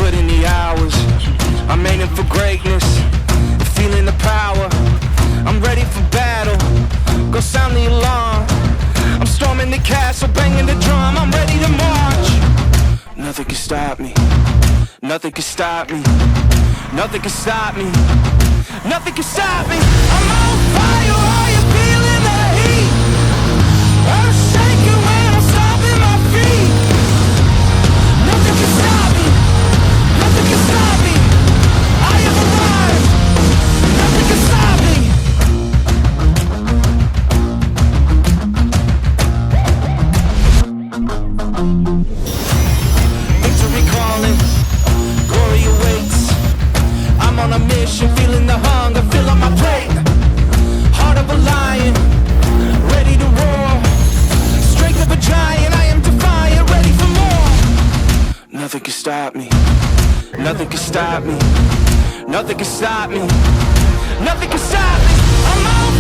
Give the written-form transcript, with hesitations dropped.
put in the hours. I'm aiming for greatness, feeling the power. I'm ready for battle, go sound the alarm. I'm storming the castle, banging the drum. I'm ready to march. Nothing can stop me, nothing can stop me, nothing can stop me, nothing can stop me. I'm on fire, are you feeling the heat? I'm shaking when I'm stomping my feet. Nothing can stop me, nothing can stop me. I am alive, nothing can stop me. Victory calling, glory awaits. I'm on a mission, feeling the hunger, fill up my plate. Heart of a lion, ready to roar. Strength of a giant, I am defiant, ready for more. Nothing can stop me, nothing can stop me, nothing can stop me, nothing can stop me. I'm on